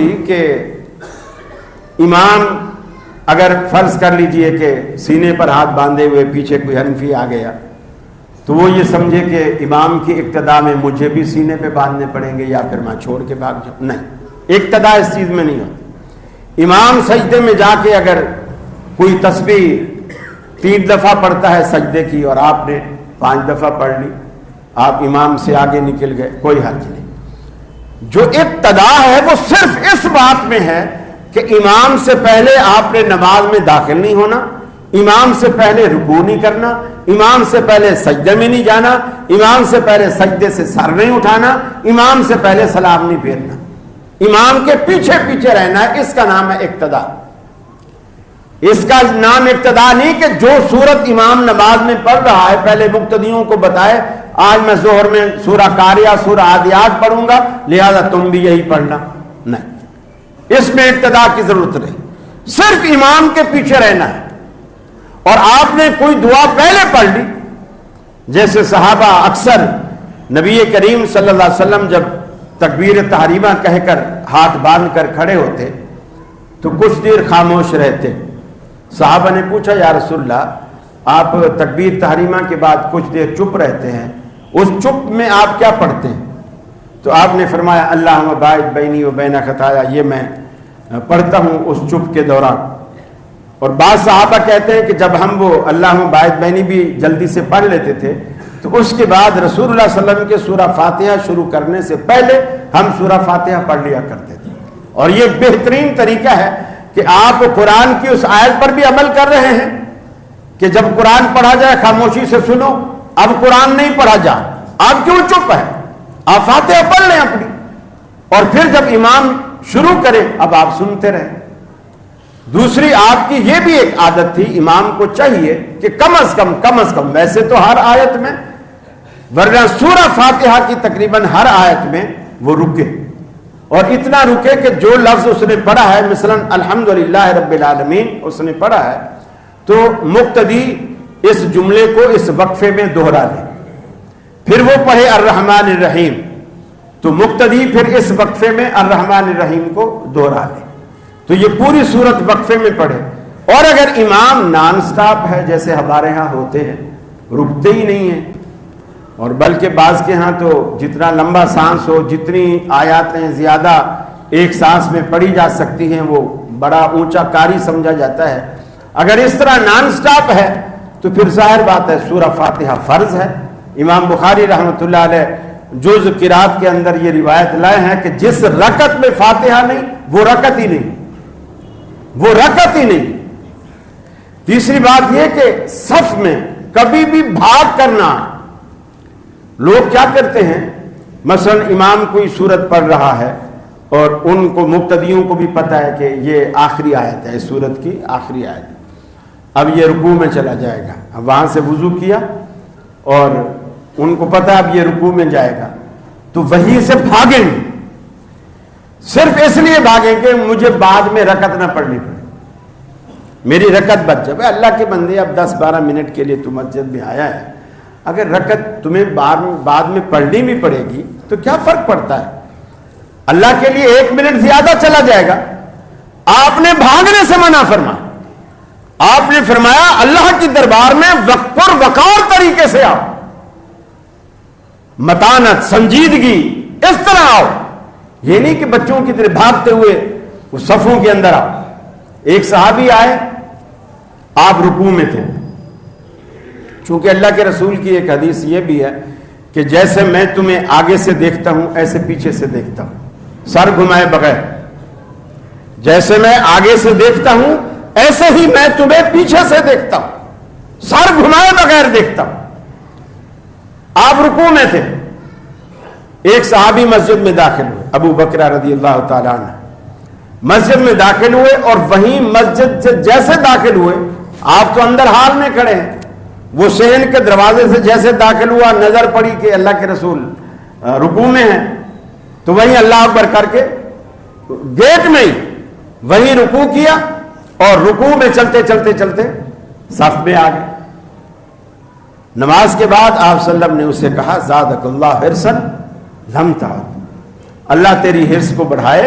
تھی کہ امام اگر فرض کر لیجئے کہ سینے پر ہاتھ باندھے ہوئے پیچھے کوئی حنفی آ گیا تو وہ یہ سمجھے کہ امام کی اقتداء میں مجھے بھی سینے پہ باندھنے پڑیں گے یا پھر میں چھوڑ کے بھاگ جاؤں. نہیں، اقتداء اس چیز میں نہیں ہوتی. امام سجدے میں جا کے اگر کوئی تسبیح 3 دفعہ پڑھتا ہے سجدے کی اور آپ نے 5 دفعہ پڑھ لی، آپ امام سے آگے نکل گئے، کوئی حرج نہیں. جو اقتداء ہے وہ صرف اس بات میں ہے کہ امام سے پہلے آپ نے نماز میں داخل نہیں ہونا، امام سے پہلے رکوع نہیں کرنا، امام سے پہلے سجدے میں نہیں جانا، امام سے پہلے سجدے سے سر نہیں اٹھانا، امام سے پہلے سلام نہیں پھیرنا، امام کے پیچھے پیچھے رہنا ہے. اس کا نام ہے اقتداء. اس کا نام اقتداء نہیں کہ جو سورت امام نماز میں پڑھ رہا ہے پہلے مقتدیوں کو بتائے آج میں ظہر میں سورہ قاریہ سورہ عادیات پڑھوں گا لہذا تم بھی یہی پڑھنا. نہیں، اس میں اقتداء کی ضرورت نہیں، صرف امام کے پیچھے رہنا ہے. اور آپ نے کوئی دعا پہلے پڑھ لی، جیسے صحابہ اکثر نبی کریم صلی اللہ علیہ وسلم جب تکبیر تحریمہ کہہ کر ہاتھ باندھ کر کھڑے ہوتے تو کچھ دیر خاموش رہتے. صحابہ نے پوچھا یا رسول اللہ آپ تکبیر تحریمہ کے بعد کچھ دیر چپ رہتے ہیں، اس چپ میں آپ کیا پڑھتے ہیں؟ تو آپ نے فرمایا اللہم باعد بینی و بین خطایا، یہ میں پڑھتا ہوں اس چپ کے دوران. اور بعض صحابہ کہتے ہیں کہ جب ہم وہ اللہم باعد بینی بھی جلدی سے پڑھ لیتے تھے تو اس کے بعد رسول اللہ صلی اللہ علیہ وسلم کے سورہ فاتحہ شروع کرنے سے پہلے ہم سورہ فاتحہ پڑھ لیا کرتے تھے. اور یہ بہترین طریقہ ہے کہ آپ قرآن کی اس آیت پر بھی عمل کر رہے ہیں کہ جب قرآن پڑھا جائے خاموشی سے سنو. اب قرآن نہیں پڑھا جا، آپ کیوں چپ ہے؟ آپ فاتحہ پڑھ لیں اپنی، اور پھر جب امام شروع کرے اب آپ سنتے رہیں. دوسری آپ کی یہ بھی ایک عادت تھی، امام کو چاہیے کہ کم از کم ویسے تو ہر آیت میں ورنہ سورہ فاتحہ کی تقریباً ہر آیت میں وہ رکے، اور اتنا رکے کہ جو لفظ اس نے پڑھا ہے مثلا الحمدللہ رب العالمین اس نے پڑھا ہے تو مقتدی اس جملے کو اس وقفے میں دوہرا لے. پھر وہ پڑھے الرحمن الرحیم تو مقتدی پھر اس وقفے میں الرحمن الرحیم کو دوہرا لے. تو یہ پوری صورت وقفے میں پڑھے. اور اگر امام نان سٹاپ ہے جیسے ہمارے ہاں ہوتے ہیں، رکتے ہی نہیں ہیں، اور بلکہ بعض کے ہاں تو جتنا لمبا سانس ہو جتنی آیاتیں زیادہ ایک سانس میں پڑھی جا سکتی ہیں وہ بڑا اونچا قاری سمجھا جاتا ہے. اگر اس طرح نان سٹاپ ہے تو پھر ظاہر بات ہے سورہ فاتحہ فرض ہے. امام بخاری رحمۃ اللہ علیہ جز قرات کے اندر یہ روایت لائے ہیں کہ جس رکعت میں فاتحہ نہیں وہ رکعت ہی نہیں، وہ رکعت ہی نہیں. تیسری بات یہ کہ صف میں کبھی بھی بھاگ کرنا. لوگ کیا کرتے ہیں، مثلا امام کوئی سورت پڑھ رہا ہے اور ان کو مقتدیوں کو بھی پتہ ہے کہ یہ آخری آیت ہے، اس سورت کی آخری آیت، اب یہ رکوع میں چلا جائے گا. اب وہاں سے وضو کیا اور ان کو پتہ اب یہ رکوع میں جائے گا تو وہیں سے بھاگیں گے، صرف اس لیے بھاگیں کہ مجھے بعد میں رکعت نہ پڑھنی پڑے، میری رکعت بچ جائے. اللہ کے بندے اب 10-12 منٹ کے لیے تو مسجد میں آیا ہے، اگر رکعت تمہیں بعد میں پڑھنی بھی پڑے گی تو کیا فرق پڑتا ہے؟ اللہ کے لیے 1 منٹ زیادہ چلا جائے گا. آپ نے بھاگنے سے منع فرمایا. آپ نے فرمایا اللہ کی دربار میں وقار وقار طریقے سے آؤ، متانت سنجیدگی اس طرح آؤ. یہ نہیں کہ بچوں کی طرح بھاگتے ہوئے وہ صفوں کے اندر آؤ. ایک صحابی آئے، آپ رکوع میں تھے. چونکہ اللہ کے رسول کی ایک حدیث یہ بھی ہے کہ جیسے میں تمہیں آگے سے دیکھتا ہوں ایسے پیچھے سے دیکھتا ہوں، سر گھمائے بغیر. جیسے میں آگے سے دیکھتا ہوں ایسے ہی میں تمہیں پیچھے سے دیکھتا ہوں، سر گھمائے بغیر دیکھتا ہوں. آپ رکوع میں تھے. ایک صحابی مسجد میں داخل ہوئے، ابو بکر رضی اللہ تعالیٰ عنہ مسجد میں داخل ہوئے، اور وہیں مسجد سے جیسے داخل ہوئے آپ تو اندر حال میں کھڑے ہیں، وہ صحن کے دروازے سے جیسے داخل ہوا نظر پڑی کہ اللہ کے رسول رکوع میں ہیں تو وہیں اللہ اکبر کر کے گیٹ میں ہی وہیں رکوع کیا، اور رکوع میں چلتے چلتے چلتے صف میں آ گئے. نماز کے بعد آپ صلی اللہ علیہ وسلم نے اسے کہا زادک اللہ حرصا لم تعد، اللہ تیری حرص کو بڑھائے